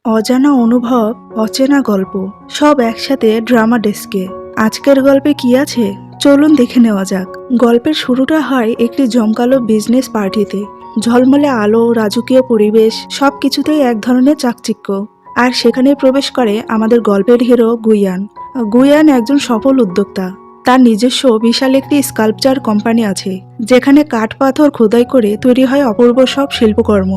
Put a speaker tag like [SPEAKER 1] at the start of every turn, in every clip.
[SPEAKER 1] অজানা অনুভব, অচেনা গল্প সব একসাথে ড্রামা ডেস্কে। আজকের গল্পে কি আছে চলুন দেখে নেওয়া যাক। গল্পের শুরুটা হয় একটি জমকালো বিজনেস পার্টিতে। ঝলমলে আলো, রাজকীয় পরিবেশ, সবকিছুতেই এক ধরনের চাকচিক্য। আর সেখানে প্রবেশ করে আমাদের গল্পের হিরো গুইয়ান। গুইয়ান একজন সফল উদ্যোক্তা। তার নিজস্ব বিশাল একটি স্কাল্পচার কোম্পানি আছে, যেখানে কাঠ পাথর খোদাই করে তৈরি হয় অপূর্ব সব শিল্পকর্ম।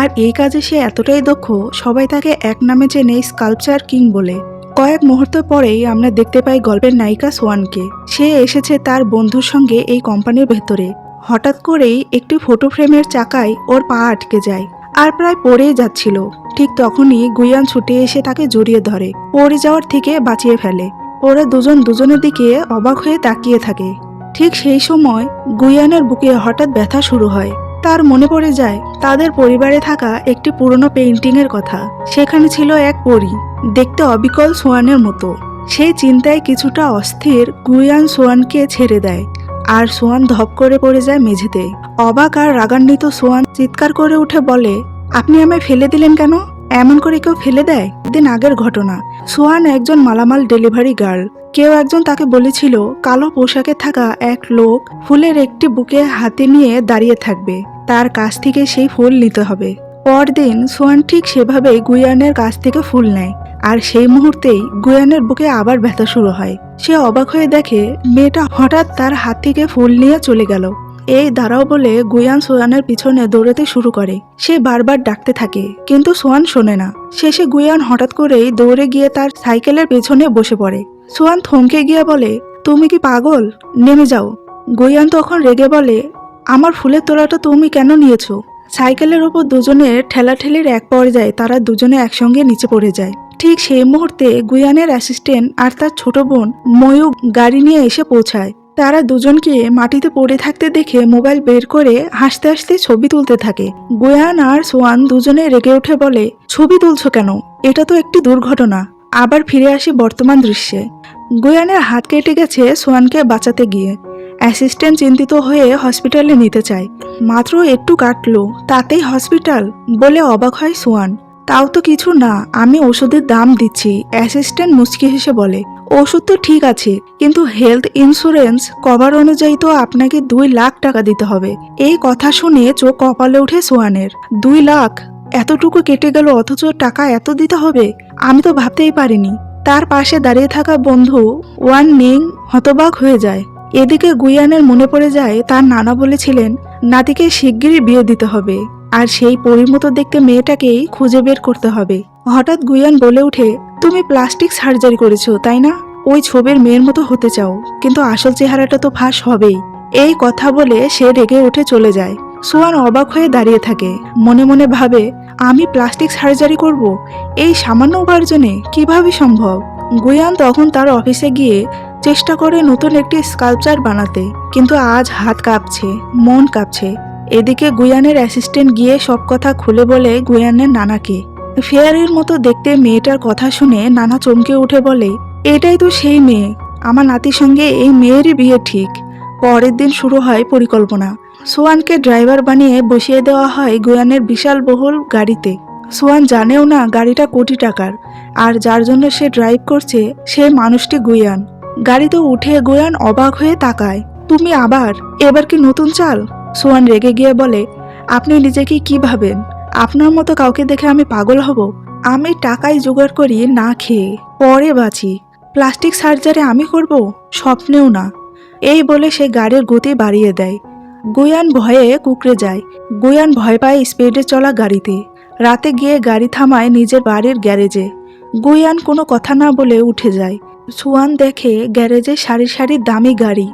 [SPEAKER 1] আর এই কাজে সে এতটাই দক্ষ, সবাই তাকে এক নামে চেনে স্কাল্পচার কিং বলে। কয়েক মুহূর্ত পরেই আমরা দেখতে পাই গল্পের নায়িকা সোয়ানকে। সে এসেছে তার বন্ধুর সঙ্গে এই কোম্পানির ভেতরে। হঠাৎ করেই একটি ফটো ফ্রেমের চাকায় ওর পা আটকে যায় আর প্রায় পড়েই যাচ্ছিল। ঠিক তখনই গুইয়ান ছুটে এসে তাকে জড়িয়ে ধরে, পড়ে যাওয়ার থেকে বাঁচিয়ে ফেলে। ওরা দুজন দুজনের দিকে অবাক হয়ে তাকিয়ে থাকে। ঠিক সেই সময় গুইয়ানের বুকে হঠাৎ ব্যথা শুরু হয়। তার মনে পড়ে যায় তাদের পরিবারে থাকা একটি পুরনো পেইন্টিং এর কথা। সেখানে ছিল এক পরী, দেখতে অবিকল সোয়ানের মতো। সেই চিন্তায় কিছুটা অস্থির গুইয়ান সোয়ানকে ছেড়ে দেয়, আর সোয়ান ধপ করে পড়ে যায় মেঝেতে। অবাক আর রাগান্বিত সোয়ান চিৎকার করে উঠে বলে, আপনি আমায় ফেলে দিলেন কেন? এমন করে কেউ ফেলে দেয়? দিন আগের ঘটনা। সোয়ান একজন মালামাল ডেলিভারি গার্ল। কেউ একজন তাকে বলেছিল কালো পোশাকে থাকা এক লোক ফুলের একটি বুকে হাতে নিয়ে দাঁড়িয়ে থাকবে, তার কাছ থেকে সেই ফুল নিতে হবে। পরদিন সোয়ান ঠিক সেভাবেই গুইয়ানের কাছ থেকে ফুল নেয়, আর সেই মুহূর্তেই গুইয়ানের বুকে আবার ব্যথা শুরু হয়। সে অবাক হয়ে দেখে মেয়েটা হঠাৎ তার হাত থেকে ফুল নিয়ে চলে গেল। এই দাঁড়াও বলে গুইয়ান সোয়ানের পিছনে দৌড়াতে শুরু করে। সে বারবার ডাকতে থাকে, কিন্তু সোয়ান শোনে না। শেষে গুইয়ান হঠাৎ করেই দৌড়ে গিয়ে তার সাইকেলের পেছনে বসে পড়ে। সোয়ান থমকে গিয়ে বলে, তুমি কি পাগল? নেমে যাও। গুইয়ান তখন রেগে বলে, আমার ফুলের তোড়াটা তুমি কেন নিয়েছো? সাইকেলের ওপর দুজনের ঠেলাঠেলির এক পর্যায়ে তারা দুজনে একসঙ্গে নিচে পড়ে যায়। ঠিক সেই মুহূর্তে গুইয়ানের অ্যাসিস্ট্যান্ট আর তার ছোট বোন ময়ূক গাড়ি নিয়ে এসে পৌঁছায়। তারা দুজনকে মাটিতে পড়ে থাকতে দেখে মোবাইল বের করে হাসতে হাসতে ছবি তুলতে থাকে। গুয়ান আর সোয়ান দুজনে রেগে উঠে বলে, ছবি তুলছো কেন? এটা তো একটি দুর্ঘটনা। আবার ফিরে আসি বর্তমান দৃশ্যে। গুয়ানের হাত কেটে গেছে সোয়ানকে বাঁচাতে গিয়ে। অ্যাসিস্ট্যান্ট চিন্তিত হয়ে হসপিটালে নিতে চায়। মাত্র একটু কাটলো, তাতেই হসপিটাল বলে অবাক হয় সোয়ান। তাও তো কিছু না, আমি ওষুধের দাম দিচ্ছি। অ্যাসিস্ট্যান্ট মুচকি হেসে বলে, ওষুধ তো ঠিক আছে, কিন্তু হেলথ ইন্স্যুরেন্স কভার অনুযায়ী তো আপনাকে 2 লাখ টাকা দিতে হবে। এই কথা শুনে চোখ কপালে ওঠে সোয়ানের। 2 লাখ? এতটুকু কেটে গেল, অথচ টাকা এত দিতে হবে? আমি তো ভাবতেই পারিনি। তার পাশে দাঁড়িয়ে থাকা বন্ধু ওয়ান নিং হতবাক হয়ে যায়। এদিকে গুইয়ানের মনে পড়ে যায় তার নানা বলেছিলেন নাতিকে শিগগিরই বিয়ে দিতে হবে, আর সেই পরিমতো দেখতে মেয়েটাকেই খুঁজে বের করতে হবে। হঠাৎ গুইয়ান বলে উঠে, তুমি প্লাস্টিক সার্জারি করেছো তাই না? ওই ছবির মেয়ের মতো হতে চাও, কিন্তু আসল চেহারাটা তো ফাঁস হবেই। এই কথা বলে সে রেগে উঠে চলে যায়। সোয়ান অবাক হয়ে দাঁড়িয়ে থাকে, মনে মনে ভাবে, আমি প্লাস্টিক সার্জারি করব? এই সামান্য উপার্জনে কিভাবে সম্ভব? গুইয়ান তখন তার অফিসে গিয়ে চেষ্টা করে নতুন একটি স্কাল্পচার বানাতে, কিন্তু আজ হাত কাঁপছে, মন কাঁপছে। এদিকে গুইয়ানের অ্যাসিস্ট্যান্ট গিয়ে সব কথা খুলে বলে গুইয়ানের নানাকে। ফেয়ারির মতো দেখতে মেয়েটার কথা শুনে নানা চমকে উঠে বলে, এটাই তো সেই মেয়ে, আমার নাতির সঙ্গে এই মেয়েরই বিয়ে ঠিক। পরের দিন শুরু হয় পরিকল্পনা। সোয়ানকে ড্রাইভার বানিয়ে বসিয়ে দেওয়া হয় গুইয়ানের বিশাল বহুল গাড়িতে। সোয়ান জানেও না গাড়িটা কোটি টাকার, আর যার জন্য সে ড্রাইভ করছে সে মানুষটি গুইয়ান। গাড়িতে উঠে গুইয়ান অবাক হয়ে তাকায়। তুমি আবার? এবার কি নতুন চাল? সোয়ান রেগে গিয়ে বলে, আপনি নিজেকে কি ভাবেন? আপনার মতো কাউকে দেখে আমি পাগল হব? আমি টাকাই জোগাড় করি না খেয়ে, পরে বাঁচি। প্লাস্টিক সার্জারি আমি করব? স্বপ্নেও না। এই বলে সে গাড়ির গতি বাড়িয়ে দেয়। গুইয়ান ভয়ে কুঁকড়ে যায়। গুইয়ান ভয় পায় স্পিডে চলা গাড়িতে। রাতে গিয়ে গাড়ি থামায় নিজের বাড়ির গ্যারেজে। গুইয়ান কোনো কথা না বলে উঠে যায়। সোয়ান দেখে গ্যারেজে সারি সারি দামি গাড়ি,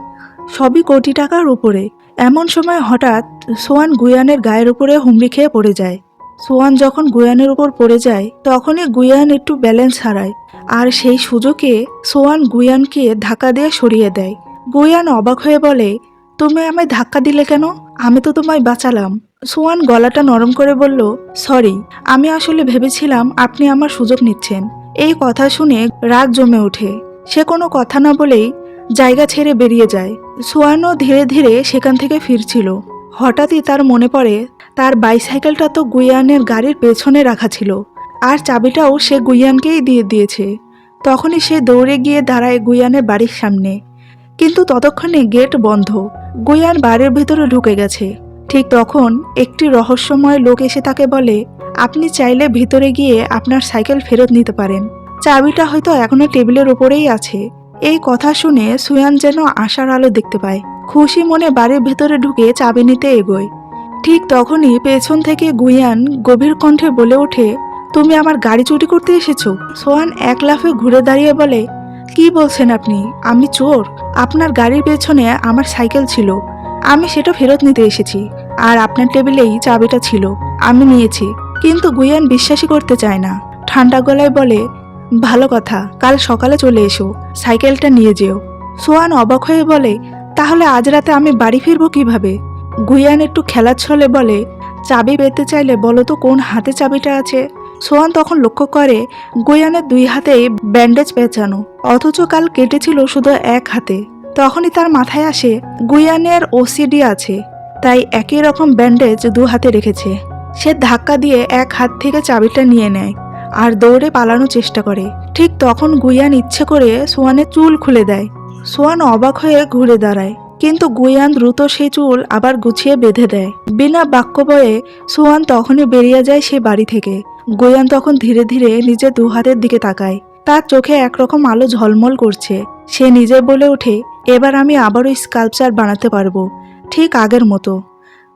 [SPEAKER 1] সবই কোটি টাকার উপরে। এমন সময় হঠাৎ সোয়ান গুইয়ানের গায়ের উপরে হুমড়ি খেয়ে পড়ে যায়। সোয়ান যখন গুইয়ানের উপর পড়ে যায় তখনই গুইয়ান একটু ব্যালেন্স হারায়, আর সেই সুযোগে সোয়ান গুইয়ানকে ধাক্কা দিয়ে সরিয়ে দেয়। গুইয়ান অবাক হয়ে বলে, তুমি আমায় ধাক্কা দিলে কেন? আমি তো তোমায় বাঁচালাম। সোয়ান গলাটা নরম করে বলল, সরি, আমি আসলে ভেবেছিলাম আপনি আমার সুযোগ নিচ্ছেন। এই কথা শুনে রাগ জমে ওঠে। সে কোনো কথা না বলেই জায়গা ছেড়ে বেরিয়ে যায়। সোয়ানও ধীরে ধীরে সেখান থেকে ফিরছিল। হঠাৎই তার মনে পড়ে তার বাইসাইকেলটা তো গুইয়ানের গাড়ির পেছনে রাখা ছিল, আর চাবিটাও সে গুইয়ানকেই দিয়ে দিয়েছে। তখনই সে দৌড়ে গিয়ে দাঁড়ায় গুইয়ানের বাড়ির সামনে, কিন্তু ততক্ষণে গেট বন্ধ। গুইয়ান বাড়ির ভেতরে ঢুকে গেছে। ঠিক তখন একটি রহস্যময় লোক এসে তাকে বলে, আপনি চাইলে ভিতরে গিয়ে আপনার সাইকেল ফেরত নিতে পারেন, চাবিটা হয়তো এখনো টেবিলের উপরেই আছে। এই কথা শুনে সুয়ান যেন আশার আলো দেখতে পায়। খুশি মনে বাড়ির ভেতরে ঢুকে চাবি নিতে এগোয়। ঠিক তখনই পেছন থেকে গুইয়ান গভীর কণ্ঠে বলে ওঠে, তুমি আমার গাড়ি চুরি করতে এসেছো? সোয়ান এক লাফে ঘুরে দাঁড়িয়ে বলে, কি বলছেন আপনি? আমি চোর? আপনার গাড়ির পেছনে আমার সাইকেল ছিল, আমি সেটা ফেরত নিতে এসেছি। আর আপনার টেবিলেই চাবিটা ছিল, আমি নিয়েছি। কিন্তু গুইয়ান বিশ্বাসই করতে চায় না। ঠান্ডা গলায় বলে, ভালো কথা, কাল সকালে চলে এসো, সাইকেলটা নিয়ে যেও। সোয়ান অবাক হয়ে বলে, তাহলে আজ রাতে আমি বাড়ি ফিরবো কিভাবে? গুইয়ান একটু খেলার ছলে বলে, চাবি পেতে চাইলে বলো তো কোন হাতে চাবিটা আছে। সোয়ান তখন লক্ষ্য করে গুইয়ানের দুই হাতেই ব্যান্ডেজ পেঁচানো, অথচ কাল কেটেছিল শুধু এক হাতে। তখনই তার মাথায় আসে গুইয়ানের ওসিডি আছে, তাই একই রকম ব্যান্ডেজ দু হাতে রেখেছে। সে ধাক্কা দিয়ে এক হাত থেকে চাবিটা নিয়ে নেয় আর দৌড়ে পালানোর চেষ্টা করে। ঠিক তখন গুইয়ান ইচ্ছে করে সোয়ানের চুল খুলে দেয়। সোয়ান অবাক হয়ে ঘুরে দাঁড়ায়, কিন্তু গুইয়ান দ্রুত সেই চুল আবার গুছিয়ে বেঁধে দেয়। বিনা বাক্য বয়ে সোয়ান তখনই বেরিয়ে যায় সে বাড়ি থেকে। গুইয়ান তখন ধীরে ধীরে নিজের দু হাতের দিকে তাকায়, তার চোখে একরকম আলো ঝলমল করছে। সে নিজে বলে ওঠে, এবার আমি আবারও স্কাল্পচার বানাতে পারবো, ঠিক আগের মতো।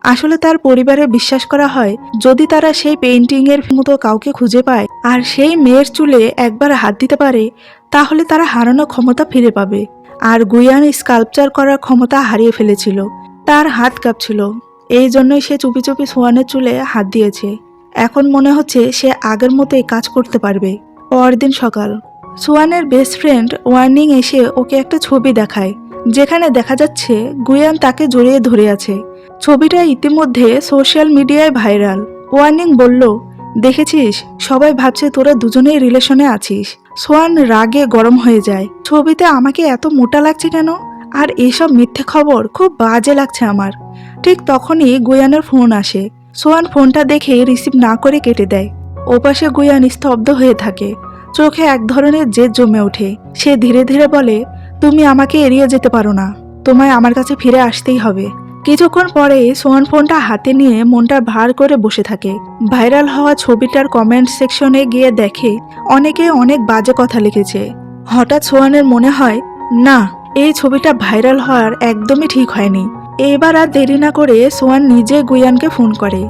[SPEAKER 1] আসলে তার পরিবারে বিশ্বাস করা হয়, যদি তারা সেই পেইন্টিংয়ের মতো কাউকে খুঁজে পায় আর সেই মেয়ের চুলে একবার হাত দিতে পারে, তাহলে তারা হারানো ক্ষমতা ফিরে পাবে। আর গুইয়ান স্কাল্পচার করার ক্ষমতা হারিয়ে ফেলেছিল, তার হাত কাঁপছিল। এই জন্যই সে চুপি চুপি সোয়ানের চুলে হাত দিয়েছে। এখন মনে হচ্ছে সে আগের মতোই কাজ করতে পারবে। পরদিন সকাল, সোয়ানের বেস্ট ফ্রেন্ড ওয়ার্নিং এসে ওকে একটা ছবি দেখায়, যেখানে দেখা যাচ্ছে গুইয়ান তাকে জড়িয়ে ধরে আছে। ছবিটা ইতিমধ্যে সোশ্যাল মিডিয়ায় ভাইরাল। ওয়ার্নিং বলল, দেখেছিস, সবাই ভাবছে তোরা দুজনেই রিলেশনে আছিস। সোয়ান রাগে গরম হয়ে যায়, ছবিতে আমাকে এত মোটা লাগছে কেন? আর এসব মিথ্যে খবর খুব বাজে লাগছে আমার। ঠিক তখনই গুইয়ানের ফোন আসে। সোয়ান ফোনটা দেখে রিসিভ না করে কেটে দেয়। ওপাশে গুইয়ান স্তব্ধ হয়ে থাকে, চোখে এক ধরনের জেদ জমে ওঠে। সে ধীরে ধীরে বলে, তুমি আমাকে এড়িয়ে যেতে পারো না, তোমায় আমার কাছে ফিরে আসতেই হবে। কিছুক্ষণ পরে সোয়ান ফোনটা হাতে নিয়ে মনটা ভার করে বসে থাকে। ভাইরাল হওয়া ছবিটার কমেন্ট সেকশনে গিয়ে দেখে অনেকে অনেক বাজে কথা লিখেছে। হঠাৎ সোয়ানের মনে হয়, না, এই ছবিটা ভাইরাল হওয়ার একদমই ঠিক হয়নি। এবার আর দেরি না করে সোয়ান নিজে গুইয়ানকে ফোন করে,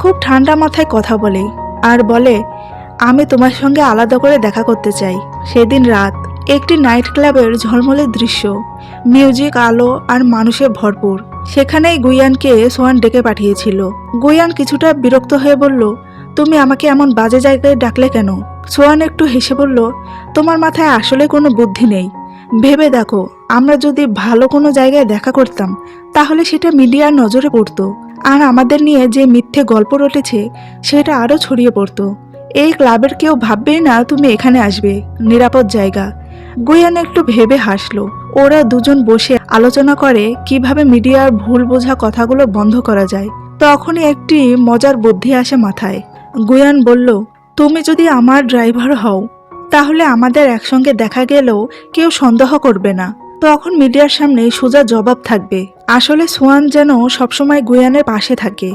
[SPEAKER 1] খুব ঠান্ডা মাথায় কথা বলে আর বলে, আমি তোমার সঙ্গে আলাদা করে দেখা করতে চাই। সেদিন রাত, একটি নাইট ক্লাবের ঝলমলে দৃশ্য, মিউজিক, আলো আর মানুষে ভরপুর। সেখানেই গুইয়ানকে সোয়ান ডেকে পাঠিয়েছিল। গুইয়ান কিছুটা বিরক্ত হয়ে বলল, তুমি আমাকে এমন বাজে জায়গায় ডাকলে কেন? সোয়ান একটু হেসে বলল, তোমার মাথায় আসলে কোনো বুদ্ধি নেই। ভেবে দেখো, আমরা যদি ভালো কোনো জায়গায় দেখা করতাম, তাহলে সেটা মিডিয়ার নজরে পড়তো, আর আমাদের নিয়ে যে মিথ্যে গল্প রটেছে সেটা আরও ছড়িয়ে পড়তো। এই ক্লাবের কেউ ভাববেই না তুমি এখানে আসবে, নিরাপদ জায়গা। গুইয়ান একটু ভেবে হাসলো। ওরা দুজন বসে আলোচনা করে কিভাবে মিডিয়ার ভুল বোঝা কথাগুলো বন্ধ করা যায়। তখনই একটি মজার বুদ্ধি আসে মাথায়। গুইয়ান বলল, তুমি যদি আমার ড্রাইভার হও, তাহলে আমাদের একসঙ্গে দেখা গেলেও কেউ সন্দেহ করবে না। তখন মিডিয়ার সামনে সোজা জবাব থাকবে। আসলে সোয়ান যেন সবসময় গুইয়ানের পাশে থাকে,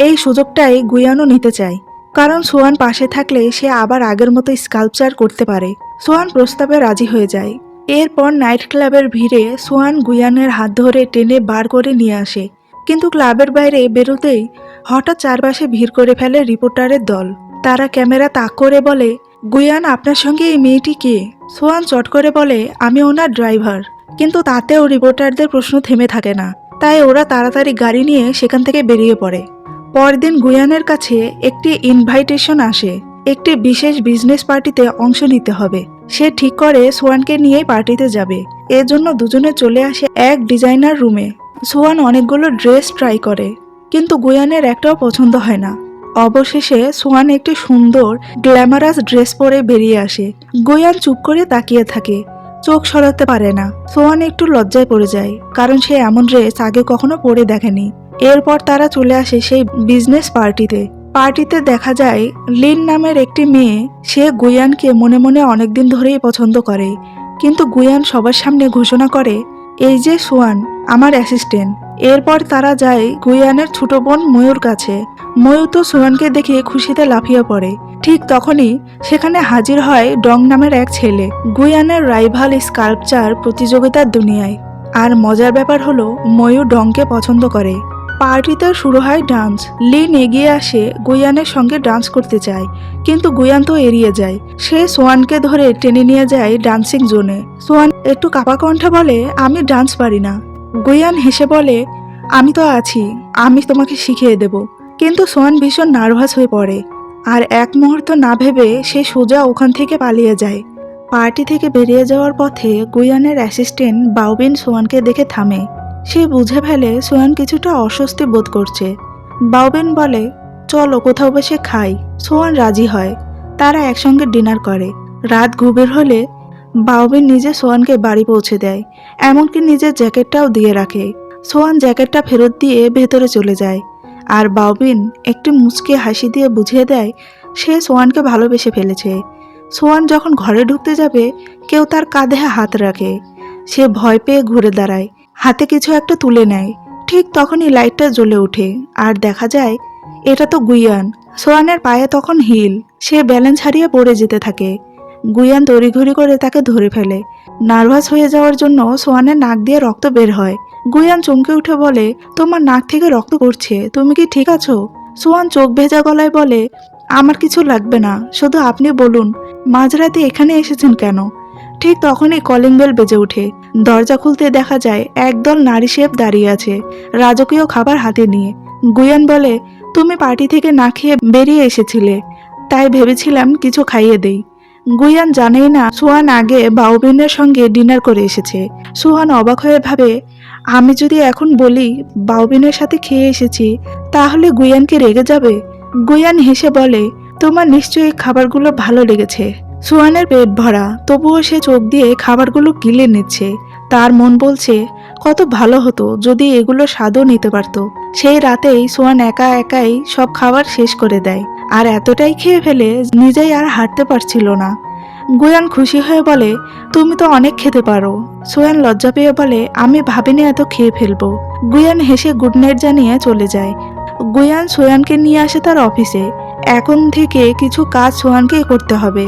[SPEAKER 1] এই সুযোগটাই গুইয়ানও নিতে চায়। কারণ সোয়ান পাশে থাকলে সে আবার আগের মতো স্কাল্পচার করতে পারে। সোয়ান প্রস্তাবে রাজি হয়ে যায়। এরপর নাইট ক্লাবের ভিড়ে সোয়ান গুইয়ানের হাত ধরে টেনে বার করে নিয়ে আসে। কিন্তু ক্লাবের বাইরে বেরোতেই হঠাৎ চারপাশে ভিড় করে ফেলে রিপোর্টারের দল। তারা ক্যামেরা তাক করে বলে, গুইয়ান, আপনার সঙ্গে এই মেয়েটি কে? সোয়ান চট করে বলে, আমি ওনার ড্রাইভার। কিন্তু তাতেও রিপোর্টারদের প্রশ্ন থেমে থাকে না, তাই ওরা তাড়াতাড়ি গাড়ি নিয়ে সেখান থেকে বেরিয়ে পড়ে। পরদিন গুইয়ানের কাছে একটি ইনভাইটেশন আসে, একটি বিশেষ বিজনেস পার্টিতে অংশ নিতে হবে। সে ঠিক করে সোয়ানকে নিয়ে পার্টিতে যাবে। এজন্য দুজনে চলে আসে এক ডিজাইনার রুমে। সোয়ান অনেকগুলো ড্রেস ট্রাই করে, কিন্তু গুইয়ানের একটাও পছন্দ হয় না। অবশেষে সোয়ান একটি সুন্দর গ্ল্যামারাস ড্রেস পরে বেরিয়ে আসে। গুইয়ান চুপ করে তাকিয়ে থাকে, চোখ সরাতে পারে না। সোয়ান একটু লজ্জায় পড়ে যায়, কারণ সে এমন ড্রেস আগে কখনো পরে দেখেনি। এরপর তারা চলে আসে সেই বিজনেস পার্টিতে। পার্টিতে দেখা যায় লিন নামের একটি মেয়ে, সে গুয়ানকে মনে মনে অনেকদিন ধরেই পছন্দ করে, কিন্তু গুয়ান সবার সামনে ঘোষণা করে, এই যে সোয়ান আমার অ্যাসিস্ট্যান্ট। এরপর তারা যায় গুয়ানের ছোট বোন ময়ূর কাছে। ময়ূর তো সোয়ানকে দেখে খুশিতে লাফিয়ে পড়ে। ঠিক তখনই সেখানে হাজির হয় ডং নামের এক ছেলে, গুয়ানের রাইভাল স্কাল্পচার প্রতিযোগিতার দুনিয়ায়। আর মজার ব্যাপার হলো ময়ূর ডংকে পছন্দ করে। পার্টিতে শুরু হয় ডান্স। লিন এগিয়ে আসে গুয়ানের সঙ্গে ডান্স করতে চায়, কিন্তু গুয়ান তো এড়িয়ে যায়। সে সোয়ানকে ধরে টেনে নিয়ে যায় ডান্সিং জোনে। সোয়ান একটু কাপা কণ্ঠে বলে, আমি ডান্স পারি না। গুয়ান হেসে বলে, আমি তো আছি, আমি তোমাকে শিখিয়ে দেব। কিন্তু সোয়ান ভীষণ নার্ভাস হয়ে পড়ে, আর এক মুহূর্ত না ভেবে সে সোজা ওখান থেকে পালিয়ে যায়। পার্টি থেকে বেরিয়ে যাওয়ার পথে গুয়ানের অ্যাসিস্ট্যান্ট বাউবিন সোয়ানকে দেখে থামে। সে বুঝে ফেলে সোয়ান কিছুটা অস্বস্তি বোধ করছে। বাউবিন বলে, চলো কোথাও বসে খাই। সোয়ান রাজি হয়। তারা একসঙ্গে ডিনার করে। রাত গভীর হলে বাউবিন নিজে সোয়ানকে বাড়ি পৌঁছে দেয়, এমনকি নিজের জ্যাকেটটাও দিয়ে রাখে। সোয়ান জ্যাকেটটা ফেরত দিয়ে ভেতরে চলে যায়, আর বাউবিন একটি মুচকি হাসি দিয়ে বুঝিয়ে দেয় সে সোয়ানকে ভালোবেসে ফেলেছে। সোয়ান যখন ঘরে ঢুকতে যাবে, কেউ তার কাঁধে হাত রাখে। সে ভয় পেয়ে ঘুরে দাঁড়ায়, হাতে কিছু একটা তুলে নেয়। ঠিক তখনই লাইটটা জ্বলে ওঠে, আর দেখা যায় এটা তো গুয়ান। সোয়ানের পায়ে তখন হিল। সে ব্যালেন্স হারিয়ে পড়ে যেতে থাকে। গুয়ান তড়িঘড়ি করে তাকে ধরে ফেলে। নার্ভাস হয়ে যাওয়ার জন্য সোয়ানের নাক দিয়ে রক্ত বের হয়। গুয়ান চমকে উঠে বলে, তোমার নাক থেকে রক্ত পড়ছে, তুমি কি ঠিক আছো? সোয়ান চোখ ভেজা গলায় বলে, আমার কিছু লাগবে না, শুধু আপনি বলুন মাঝরাতে এখানে এসেছেন কেন? ঠিক তখনই কলিং বেল বেজে ওঠে। দরজা খুলতে দেখা যায় একদল নারী শেফ দাঁড়িয়ে আছে, রাজকীয় খাবার হাতে নিয়ে। গুয়ান বলে, তুমি পার্টি থেকে না খেয়ে বেরিয়ে এসেছিলে, তাই ভেবেছিলাম কিছু খাইয়ে দেই। গুয়ান জানেই না সোয়ান আগে বাউবিনের সঙ্গে ডিনার করে এসেছে। সোহান অবাক হয়ে ভাবে, আমি যদি এখন বলি বাউবিনের সাথে খেয়ে এসেছি, তাহলে গুয়ানকে রেগে যাবে। গুয়ান হেসে বলে, তোমার নিশ্চয়ই খাবারগুলো ভালো লেগেছে। সোয়ানের পেট ভরা, তবুও সে চোখ দিয়ে খাবারগুলো গিলে নিচ্ছে। তার মন বলছে, কত ভালো হতো যদি এগুলো স্বাদও নিতে পারত। সেই রাতেই সোয়ান একা একাই সব খাবার শেষ করে দেয়, আর এতটাই খেয়ে ফেলে নিজেই আর হাঁটতে পারছিল না। গুয়ান খুশি হয়ে বলে, তুমি তো অনেক খেতে পারো। সোয়ান লজ্জা পেয়ে বলে, আমি ভাবিনি এত খেয়ে ফেলবো। গুয়ান হেসে গুড নাইট জানিয়ে চলে যায়। গুয়ান সোয়ানকে নিয়ে আসে তার অফিসে। এখন থেকে কিছু কাজ সোয়ানকে করতে হবে।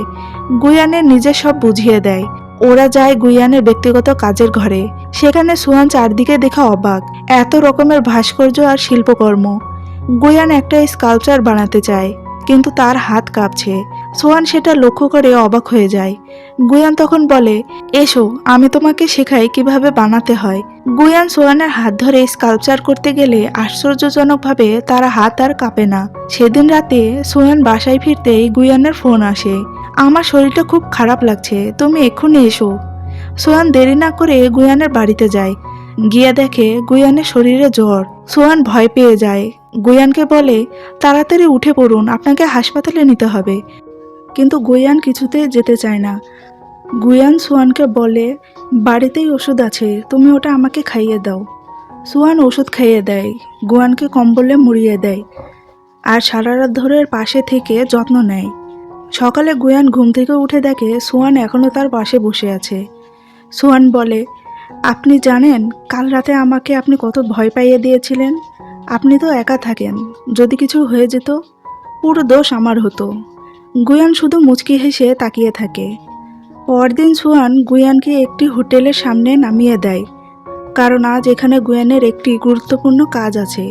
[SPEAKER 1] গুয়ানের নিজে সব বুঝিয়ে দেয়। ওরা যায় গুয়ানের ব্যক্তিগত কাজের ঘরে। সেখানে সোয়ান চারদিকে দেখে অবাক, এত রকমের ভাস্কর্য আর শিল্পকর্ম। গুয়ান একটা স্কাল্পচার বানাতে চায়, কিন্তু তার হাত কাঁপছে। সোয়ান সেটা লক্ষ্য করে অবাক হয়ে যায়। গুয়ান তখন বলে, এসো আমি তোমাকে শেখাই কিভাবে বানাতে হয়। গুয়ান সোয়ানের হাত ধরে স্কাল্পচার করতে গেলে আশ্চর্যজনকভাবে তার হাত আর কাঁপে না। সেদিন রাতে সোয়ান বাসায় ফিরতেই গুয়ানের ফোন আসে, আমার শরীরটা খুব খারাপ লাগছে, তুমি এক্ষুনি এসো। সোয়ান দেরি না করে গুয়ানের বাড়িতে যায়। গিয়ে দেখে গুয়ানের শরীরে জ্বর। সোয়ান ভয় পেয়ে যায়। গুয়ানকে বলে, তাড়াতাড়ি উঠে পড়ুন, আপনাকে হাসপাতালে নিতে হবে। কিন্তু গুয়ান কিছুতেই যেতে চায় না। গুয়ান সোয়ানকে বলে, বাড়িতেই ওষুধ আছে, তুমি ওটা আমাকে খাইয়ে দাও। সোয়ান ওষুধ খাইয়ে দেয়, গুয়ানকে কম্বলে মুড়িয়ে দেয়, আর সারা রাত ধরে পাশে থেকে যত্ন নেয়। সকালে গুয়ান ঘুম থেকে উঠে দেখে সোয়ান এখনো তার পাশে বসে আছে। সোয়ান বলে, আপনি জানেন কাল রাতে আমাকে আপনি কত ভয় পাইয়ে দিয়েছিলেন। আপনি তো একা থাকেন, যদি কিছু হয়ে যেত পুরো দোষ আমার হতো। গুয়ান শুধু মুচকি হেসে তাকিয়ে থাকে। পরদিন সোয়ান গুয়ানকে একটি হোটেলের সামনে নামিয়ে দেয়, কারণ আজ এখানে গুয়ানের একটি গুরুত্বপূর্ণ কাজ আছে।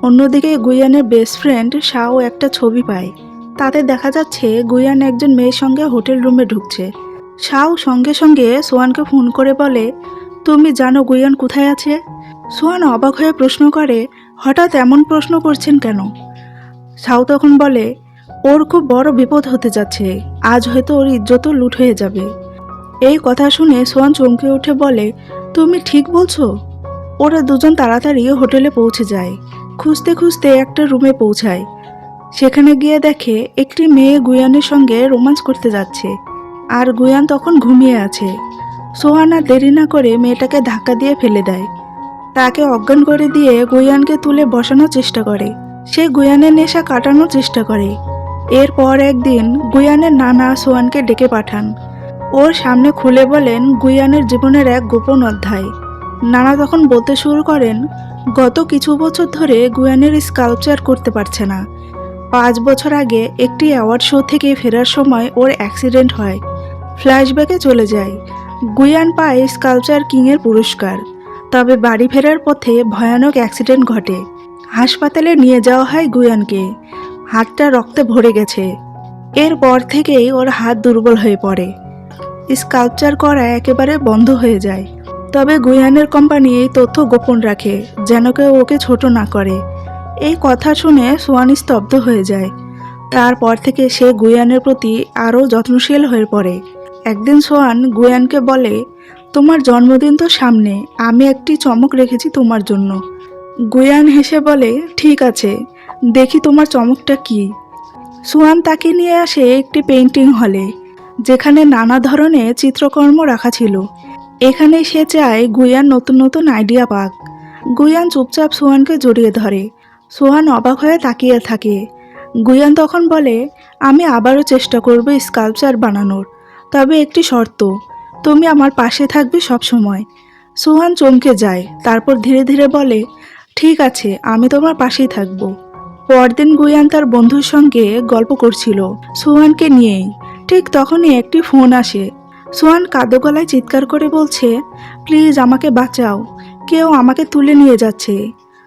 [SPEAKER 1] অন্যদিকে গুয়ানের বেস্ট ফ্রেন্ড শাও একটা ছবি পায়। তাতে দেখা যাচ্ছে গুয়ান একজন মেয়ের সঙ্গে হোটেল রুমে ঢুকছে। শাও সঙ্গে সঙ্গে সোয়ানকে ফোন করে বলে, তুমি জানো গুয়ান কোথায় আছে? সোয়ান অবাক হয়ে প্রশ্ন করে, হঠাৎ এমন প্রশ্ন করছেন কেন? শাও তখন বলে, ওর খুব বড় বিপদ হতে যাচ্ছে, আজ হয়তো ওর ইজ্জতও লুট হয়ে যাবে। এই কথা শুনে সোয়ান চমকে উঠে বলে, তুমি ঠিক বলছো? ওরা দুজন তাড়াতাড়ি হোটেলে পৌঁছে যায়। খুঁজতে খুঁজতে একটা রুমে পৌঁছায়। সেখানে গিয়ে দেখে একটি মেয়ে গুয়ানের সঙ্গে রোমান্স করতে যাচ্ছে, আর গুয়ান তখন ঘুমিয়ে আছে। সোহান আর দেরি না করে মেয়েটাকে ধাক্কা দিয়ে ফেলে দেয়। তাকে অজ্ঞান করে দিয়ে গুয়ানকে তুলে বসানোর চেষ্টা করে। সে গুয়ানের নেশা কাটানোর চেষ্টা করে। এরপর একদিন গুয়ানের নানা সোয়ানকে ডেকে পাঠান। ওর সামনে খুলে বলেন গুয়ানের জীবনের এক গোপন অধ্যায়। নানা তখন বলতে শুরু করেন, গত কিছু বছর ধরে গুয়ানের স্কাল্পচার করতে পারছে না। 5 বছর আগে একটি অ্যাওয়ার্ড শো থেকে ফেরার সময় ওর অ্যাক্সিডেন্ট হয়। ফ্ল্যাশব্যাকে চলে যায়। গুয়ান পায় স্কাল্পচার কিংয়ের পুরস্কার। তবে বাড়ি ফেরার পথে ভয়ানক অ্যাক্সিডেন্ট ঘটে। হাসপাতালে নিয়ে যাওয়া হয় গুয়ানকে। হাতটা রক্তে ভরে গেছে। এরপর থেকেই ওর হাত দুর্বল হয়ে পড়ে। স্কাল্পচার করা একেবারে বন্ধ হয়ে যায়। তবে গুয়ানের কোম্পানি এই তথ্য গোপন রাখে, যেন কেউ ওকে ছোট না করে। এই কথা শুনে সোয়ান স্তব্ধ হয়ে যায়। তারপর থেকে সে গুয়ানের প্রতি আরও যত্নশীল হয়ে পড়ে। একদিন সোয়ান গুয়ানকে বলে, তোমার জন্মদিন তো সামনে, আমি একটি চমক রেখেছি তোমার জন্য। গুয়ান হেসে বলে, ঠিক আছে, দেখি তোমার চমকটা কি। সোয়ান তাকে নিয়ে আসে একটি পেইন্টিং হলে, যেখানে নানা ধরনের চিত্রকর্ম রাখা ছিল। এখানে সে চায় গুয়ান নতুন নতুন আইডিয়া পাক। গুয়ান চুপচাপ সোয়ানকে জড়িয়ে ধরে। সোয়ান অবাক হয়ে তাকিয়ে থাকে। গুয়ান তখন বলে, আমি আবারও চেষ্টা করব স্কাল্পচার বানানোর, তবে একটি শর্ত, তুমি আমার পাশে থাকবে সব সময়। সোহান চমকে যায়, তারপর ধীরে ধীরে বলে, ঠিক আছে, আমি তোমার পাশেই থাকব। পরদিন গুয়ান তার বন্ধুর সঙ্গে গল্প করছিল সোহানকে নিয়েই। ঠিক তখনই একটি ফোন আসে। সোহান কাঁদো গলায় চিৎকার করে বলছে, প্লিজ আমাকে বাঁচাও, কেউ আমাকে তুলে নিয়ে যাচ্ছে।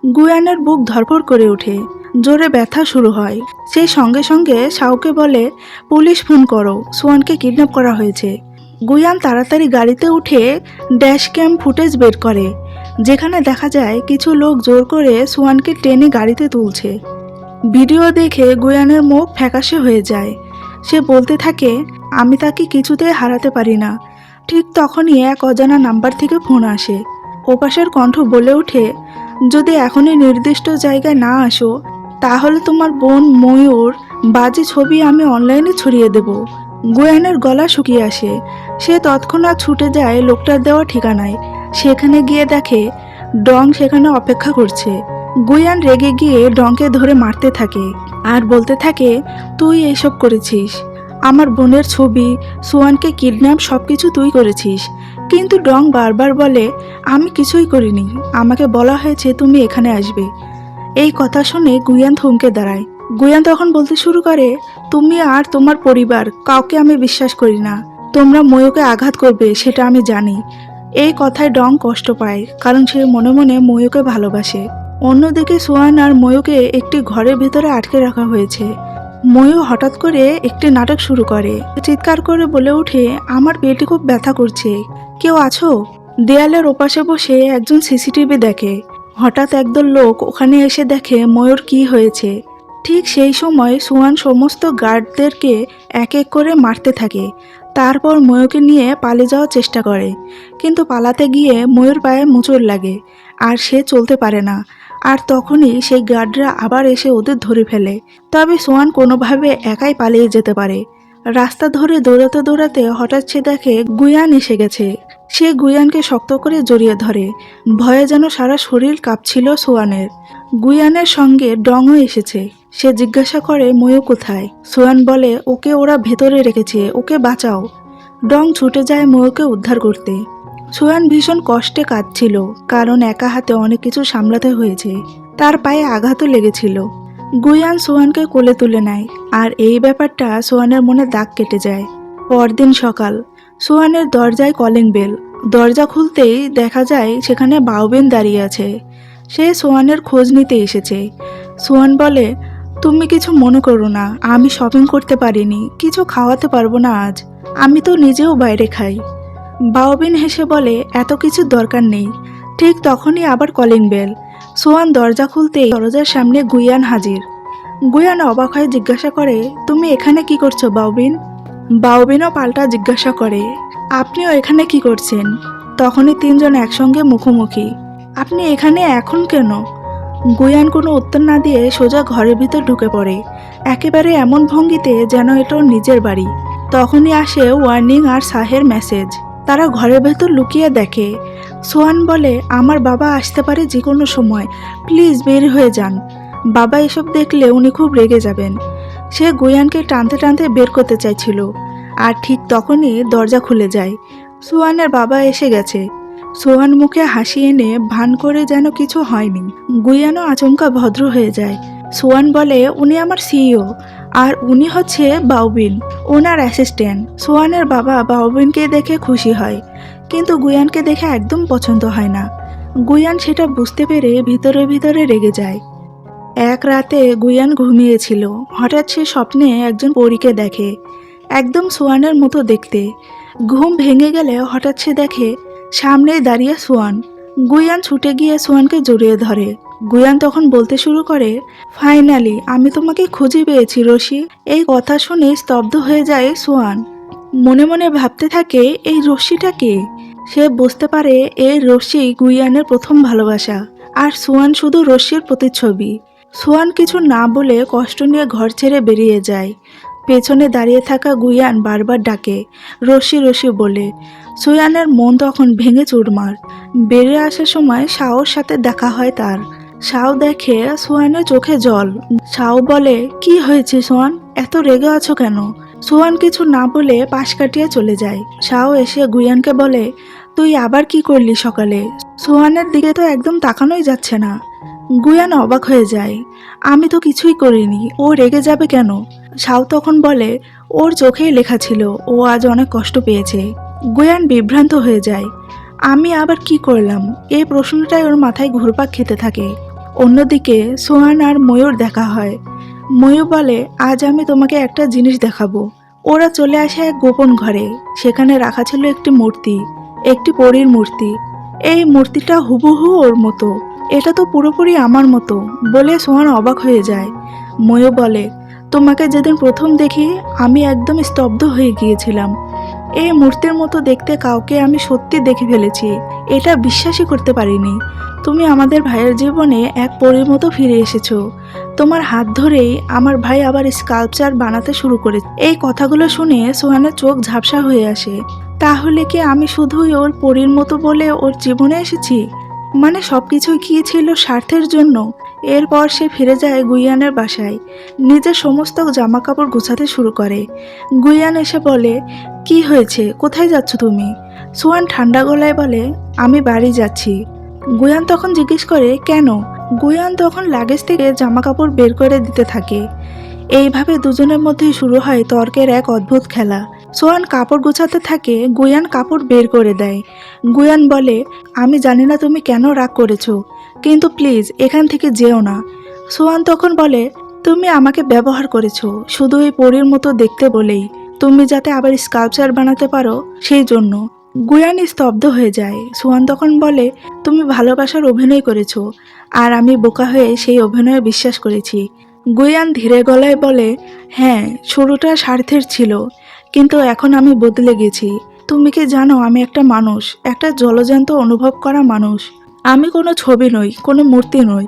[SPEAKER 1] গুয়ানের বুক ধড়ফড় করে ওঠে, জোরে ব্যথা শুরু হয়। সেই সঙ্গে সঙ্গে শাওকে বলে, পুলিশ ফোন করো, সোহানকে কিডন্যাপ করা হয়েছে। গুয়ান তাড়াতাড়ি গাড়িতে উঠে ড্যাশ ক্যাম ফুটেজ বের করে, যেখানে দেখা যায় কিছু লোক জোর করে সোহানকে টেনে গাড়িতে তুলছে। ভিডিও দেখে গুয়ানের মুখ ফ্যাকাশে হয়ে যায়। সে বলতে থাকে, আমি তাকে কিছুতেই হারাতে পারি না। ঠিক তখনই এক অজানা নাম্বার থেকে ফোন আসে। ওপাশের কণ্ঠ বলে ওঠে, যদি এখনই নির্দিষ্ট জায়গায় না আসো, তাহলে তোমার বোন ময়ূর বাজে ছবি আমি অনলাইনে ছড়িয়ে দেব। গুয়ানের গলা শুকিয়ে আসে। সে তৎক্ষণাৎ ছুটে যায় লোকটার দেওয়া ঠিকানায়। সেখানে গিয়ে দেখে ডং সেখানে অপেক্ষা করছে। গুয়ান রেগে গিয়ে ডংকে ধরে মারতে থাকে আর বলতে থাকে, তুই এইসব করেছিস, আমার বোনের ছবি, সোয়ানকে কিডন্যাপ সবকিছু তুই করেছিস। কিন্তু ডং বারবার বলে, আমি কিছুই করিনি, আমাকে বলা হয়েছে তুমি এখানে আসবে। এই কথা শুনে গুয়ান থমকে দাঁড়ায়। গুয়ান তখন বলতে শুরু করে, তুমি আর তোমার পরিবার কাউকে আমি বিশ্বাস করি না। তোমরা ময়ূকে আঘাত করবে সেটা আমি জানি। এই কথায় ডং কষ্ট পায়, কারণ সে মনে মনে ময়ূকে ভালোবাসে। অন্যদিকে সোয়ান আর ময়ূকে একটি ঘরের ভিতরে আটকে রাখা হয়েছে। ময়ূ হঠাৎ করে একটি নাটক শুরু করে, চিৎকার করে বলে ওঠে, আমার পেটে খুব ব্যথা করছে, কেউ আছো? দেয়ালের ওপাশে বসে একজন সিসিটিভি দেখে। হঠাৎ একদল লোক ওখানে এসে দেখে ময়ূর কি হয়েছে। ঠিক সেই সময় সোয়ান সমস্ত গার্ডদেরকে এক এক করে মারতে থাকে। তারপর ময়ূরকে নিয়ে পালিয়ে যাওয়ার চেষ্টা করে, কিন্তু পালাতে গিয়ে ময়ূর পায়ে মোচড় লাগে আর সে চলতে পারে না। আর তখনই সেই গার্ডরা আবার এসে ওদের ধরে ফেলে। তবে সোয়ান কোনোভাবে একাই পালিয়ে যেতে পারে। রাস্তা ধরে দৌড়াতে দৌড়াতে হঠাৎ সে দেখে গুয়ান এসে গেছে। সে গুয়ানকে শক্ত করে জড়িয়ে ধরে। ভয়ে যেন সারা শরীর কাঁপছিল সোয়ানের। গুয়ানের সঙ্গে ডংও এসেছে। সে জিজ্ঞাসা করে ময়ূর কোথায়। সোয়ান বলে, ওকে ওরা ভেতরে রেখেছে, ওকে বাঁচাও। ডং ছুটে যায় ময়ূরকে উদ্ধার করতে। সোয়ান ভীষণ কষ্টে কাঁদছিল, কারণ একা হাতে অনেক কিছু সামলাতে হয়েছে। তার পায়ে আঘাতও লেগেছিল। গুয়ান সোয়ানকে কোলে তুলে নেয়, আর এই ব্যাপারটা সোয়ানের মনে দাগ কেটে যায়। পরদিন সকাল, সোয়ানের দরজায় কলিং বেল। দরজা খুলতেই দেখা যায় সেখানে বাউবেন দাঁড়িয়ে আছে। সে সোয়ানের খোঁজ নিতে এসেছে। সোয়ান বলে, তুমি কিছু মনে করো না, আমি শপিং করতে পারিনি, কিছু খাওয়াতে পারবো না আজ, আমি তো নিজেও বাইরে খাই। বাউবিন হেসে বলে, এত কিছুর দরকার নেই। ঠিক তখনই আবার কলিং বেল। সোয়ান দরজা খুলতেই দরজার সামনে গুয়ান হাজির। গুয়ান অবাক হয়ে জিজ্ঞাসা করে, তুমি এখানে কি করছো বাউবিন? বাউবিনও পাল্টা জিজ্ঞাসা করে, আপনিও এখানে কি করছেন? তখনই তিনজন একসঙ্গে মুখোমুখি। আপনি এখানে এখন কেন? গুয়ান কোনো উত্তর না দিয়ে সোজা ঘরের ভিতর ঢুকে পড়ে, একেবারে এমন ভঙ্গিতে যেন এটা ওর নিজের বাড়ি। তখনই আসে ওয়ার্নিং আর সাহের মেসেজ। তারা ঘরের ভেতর লুকিয়ে দেখে। সোয়ান বলে, আমার বাবা আসতে পারে যে কোনো সময়, প্লিজ বের হয়ে যান। বাবা এসব দেখলে উনি খুব রেগে যাবেন। সে গুয়ানকে টানতে টানতে বের করতে চাইছিল, আর ঠিক তখনই দরজা খুলে যায়। সোহানের বাবা এসে গেছে। সোহান মুখে হাসি এনে ভান করে যেন কিছু হয়নি। গুয়ানও আচমকা ভদ্র হয়ে যায়। সোহান বলে, উনি আমার সিইও, আর উনি হচ্ছে বাউবিন, ওনার অ্যাসিস্ট্যান্ট। সোহানের বাবা বাউবিনকে দেখে খুশি হয়, কিন্তু গুয়ানকে দেখে একদম পছন্দ হয় না। গুয়ান সেটা বুঝতে পেরে ভিতরে ভিতরে রেগে যায়। এক রাতে গুয়ান ঘুমিয়েছিল। হঠাৎ সে স্বপ্নে একজন পরীকে দেখে, একদম সোয়ানের মতো দেখতে। ঘুম ভেঙে গেলে হঠাৎ সে দেখে সামনেই দাঁড়িয়ে সোয়ান। গুয়ান ছুটে গিয়ে সোয়ানকে জড়িয়ে ধরে। গুয়ান তখন বলতে শুরু করে, ফাইনালি আমি তোমাকে খুঁজে পেয়েছি রশি। এই কথা শুনে স্তব্ধ হয়ে যায় সোয়ান। মনে মনে ভাবতে থাকে, এই রশ্মিটা কে? সে বুঝতে পারে এই রশ্মি গুয়ানের প্রথম ভালোবাসা, আর সোয়ান শুধু রশ্মির প্রতিচ্ছবি। সোয়ান কিছু না বলে কষ্ট নিয়ে ঘর ছেড়ে বেরিয়ে যায়। পেছনে দাঁড়িয়ে থাকা গুয়ান বারবার ডাকে, রশি রশি বলে। সোয়ানের মন তখন ভেঙে চুরমার। বেরিয়ে আসার সময় শাওর সাথে দেখা হয় তার। শাও দেখে সোয়ানের চোখে জল। শাও বলে, কি হয়েছে সোয়ান, এত রেগে আছো কেন? সোয়ান কিছু না বলে পাশ কাটিয়ে চলে যায়। শাও এসে গুয়ানকে বলে, তুই আবার কি করলি সকালে? সোয়ানের দিকে তো একদম তাকানোই যাচ্ছে না। গুয়ান অবাক হয়ে যায়, আমি তো কিছুই করিনি, ও রেগে যাবে কেন? শাও তখন বলে, ওর চোখেই লেখা ছিল ও আজ অনেক কষ্ট পেয়েছে। গুয়ান বিভ্রান্ত হয়ে যায়, আমি আবার কি করলাম? এই প্রশ্নটাই ওর মাথায় ঘুরপাক খেতে থাকে। অন্যদিকে সোহান আর ময়ূর দেখা হয়। ময়ূর বলে, আজ আমি তোমাকে একটা জিনিস দেখাবো। ওরা চলে আসে এক গোপন ঘরে। সেখানে রাখা ছিল একটি মূর্তি, একটি পরীর মূর্তি। এই মূর্তিটা হুবহু ওর মতো। এটা তো পুরোপুরি আমার মতো বলে সোহান অবাক হয়ে যায়। ময়ূর বলে, তোমাকে যেদিন প্রথম দেখি আমি একদম স্তব্ধ হয়ে গিয়েছিলাম। এই মূর্তির মতো দেখতে কাউকে আমি সত্যি দেখে ফেলেছি, এটা বিশ্বাসই করতে পারিনি। তুমি আমাদের ভাইয়ের জীবনে এক পরীর মতো ফিরে এসেছো। তোমার হাত ধরেই আমার ভাই আবার স্কাল্পচার বানাতে শুরু করে। এই কথাগুলো শুনে সোহানের চোখ ঝাপসা হয়ে আসে। তাহলে কি আমি শুধুই ওর পরীর মতো বলে ওর জীবনে এসেছি? মানে সবকিছুই কি ছিল স্বার্থের জন্য? এরপর সে ফিরে যায় গুইয়ানের বাসায়। নিজের সমস্ত জামা কাপড় গুছাতে শুরু করে। গুইয়ান এসে বলে, কি হয়েছে, কোথায় যাচ্ছ তুমি? সোয়ান ঠান্ডা গলায় বলে, আমি বাড়ি যাচ্ছি। গুয়ান তখন জিজ্ঞেস করে, কেন? গুয়ান তখন লাগেজ থেকে জামা কাপড় বের করে দিতে থাকে। এইভাবে দুজনের মধ্যে শুরু হয় তর্কের এক অদ্ভুত খেলা। সোয়ান কাপড় গোছাতে থাকে, গুয়ান কাপড় বের করে দেয়। গুয়ান বলে, আমি জানি না তুমি কেন রাগ করেছো, কিন্তু প্লিজ এখান থেকে যেও না। সোয়ান তখন বলে, তুমি আমাকে ব্যবহার করেছো শুধু এই পরীর মতো দেখতে বলেই, তুমি যাতে আবার স্কাল্পচার বানাতে পারো সেই জন্য। গুয়ান স্তব্ধ হয়ে যায়। সোয়ান তখন বলে, তুমি ভালোবাসার অভিনয় করেছো, আর আমি বোকা হয়ে সেই অভিনয়ে বিশ্বাস করেছি। গুয়ান ধীরে গলায় বলে, হ্যাঁ, শুরুটা স্বার্থের ছিল, কিন্তু এখন আমি বদলে গেছি। তুমি কি জানো আমি একটা মানুষ, একটা জলজান্ত অনুভব করা মানুষ। আমি কোনো ছবি নই, কোনো মূর্তি নই।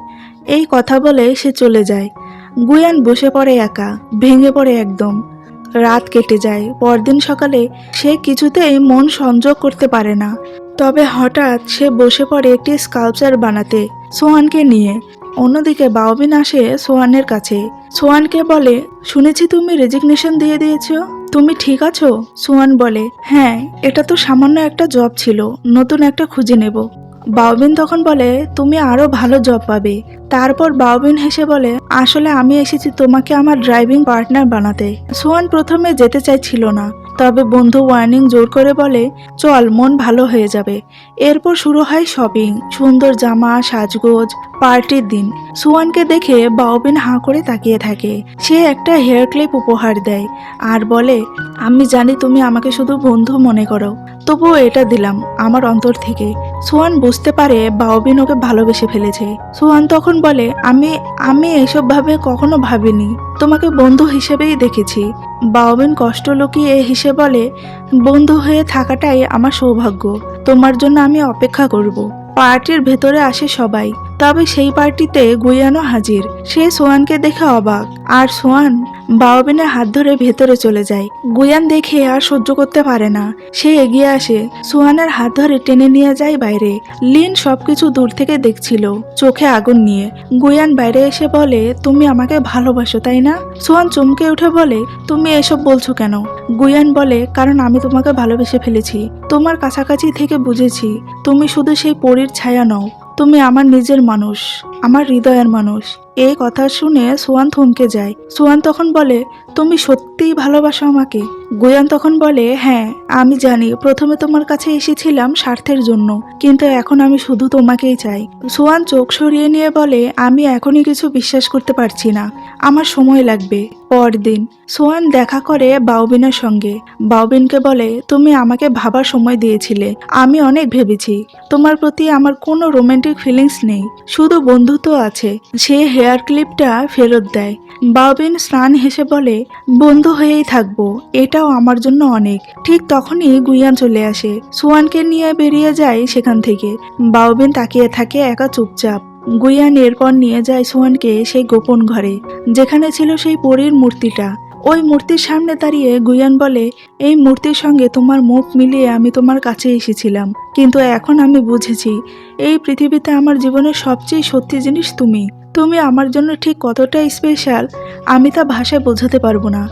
[SPEAKER 1] এই কথা বলে সে চলে যায়। গুয়ান বসে পড়ে একা, ভেঙে পড়ে একদম। রাত কেটে যায়। পরদিন সকালে সে কিছুতেই মন সংযোগ করতে পারে না। তবে হঠাৎ সে বসে পড়ে একটি স্কাল্পচার বানাতে সোহানকে নিয়ে। অন্যদিকে বাওবিন আসে সোহানের কাছে। সোহানকে বলে, শুনেছি তুমি রেজিগনেশন দিয়ে দিয়েছো, তুমি ঠিক আছো? সোহান বলে, হ্যাঁ, এটা তো সামান্য একটা জব ছিল, নতুন একটা খুঁজে নেব। বাওবিন তখন বলে, তুমি আরো ভালো জব পাবে। তারপর বাওবিন হেসে বলে, আসলে আমি এসেছি তোমাকে আমার ড্রাইভিং পার্টনার বানাতে। সোহান প্রথমে যেতে চাইছিল না, তবে বন্ধু ওয়ার্নিং জোর করে বলে, চল, মন ভালো হয়ে যাবে। এরপর শুরু হয় শপিং, সুন্দর জামা, সাজগোজ, পার্টির দিন। সোহানকে দেখে বাওবিন হাঁ করে তাকিয়ে থাকে। সে একটা হেয়ার ক্লিপ উপহার দেয় আর বলে, আমি জানি তুমি আমাকে শুধু বন্ধু মনে করো, তবুও এটা দিলাম আমার অন্তর থেকে। সোহান বুঝতে পারে বাওবিন ওকে ভালোবেসে ফেলেছে। সোহান তখন বলে, আমি আমি এসব ভাবে কখনো ভাবিনি, তোমাকে বন্ধু হিসেবেই দেখেছি। বাওবিন কষ্ট লুকিয়ে হেসে বলে, বন্ধু হয়ে থাকাটাই আমার সৌভাগ্য, তোমার জন্য আমি অপেক্ষা করব। পার্টির ভেতরে আসে সবাই, তবে সেই পার্টিতে গুয়ানও হাজির। সে সোয়ানকে দেখে অবাক, আর সোয়ান বাওবিনের হাত ধরে ভেতরে চলে যায়। গুয়ান দেখে আর সহ্য করতে পারে না, সে এগিয়ে আসে, সোয়ানের হাত ধরে টেনে নিয়ে যায় বাইরে। লিন সবকিছু দূর থেকে দেখছিল, চোখে আগুন নিয়ে। গুয়ান বাইরে এসে বলে, তুমি আমাকে ভালোবাসো তাই না? সোয়ান চমকে উঠে বলে, তুমি এসব বলছো কেন? গুয়ান বলে, কারণ আমি তোমাকে ভালোবেসে ফেলেছি। তোমার কাছাকাছি থেকে বুঝেছি তুমি শুধু সেই পরীর ছায়া নও, তুমি আমার নিজের মানুষ, আমার হৃদয়ের মানুষ। এই কথা শুনে সোয়ান থমকে যায়। সোয়ান তখন বলে, তুমি সত্যিই ভালোবাসো আমাকে? গুয়ান তখন বলে, হ্যাঁ, আমি জানি প্রথমে তোমার কাছে এসেছিলাম স্বার্থের জন্য, কিন্তু এখন আমি শুধু তোমাকেই চাই। সোয়ান চোখ সরিয়ে নিয়ে বলে, আমি এখনই কিছু বিশ্বাস করতে পারছি না, আমার সময় লাগবে। পরদিন সোয়ান দেখা করে বাওবিনের সঙ্গে। বাওবিনকে বলে, তুমি আমাকে ভাবার সময় দিয়েছিলে, আমি অনেক ভেবেছি। তোমার প্রতি আমার কোনো রোমান্টিক ফিলিংস নেই, শুধু বন্ধুত্ব আছে। সে হেয়ার ক্লিপটা ফেরত দেয়। বাওবিন স্নান হেসে বলে, বন্ধু হয়েই থাকবো, এটাও আমার জন্য অনেক। ঠিক তখনই গুয়ান চলে আসে, সোয়ানকে নিয়ে বেরিয়ে যায় সেখান থেকে। বাওবিন তাকিয়ে থাকে একা চুপচাপ। গুয়ান এরপর নিয়ে যায় সোয়ানকে সেই গোপন ঘরে, যেখানে ছিল সেই পরীর মূর্তিটা। ওই মূর্তির সামনে দাঁড়িয়ে গুয়ান বলে, এই মূর্তির সঙ্গে তোমার মুখ মিলিয়ে আমি তোমার কাছে এসেছিলাম, কিন্তু এখন আমি বুঝেছি এই পৃথিবীতে আমার জীবনের সবচেয়ে সত্যি জিনিস তুমি। তুমি আমার জন্য ঠিক কতটা স্পেশাল আমি তা ভাষায় বোঝাতে পারবো না।